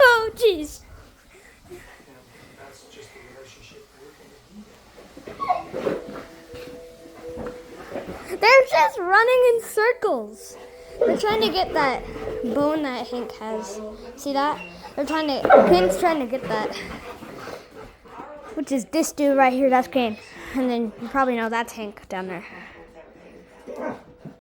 Oh, jeez. They're just running in circles. They're trying to get that bone that Hank has. See that? Hank's trying to get that. Which is this dude right here, that's Kane. And then you probably know that's Hank down there.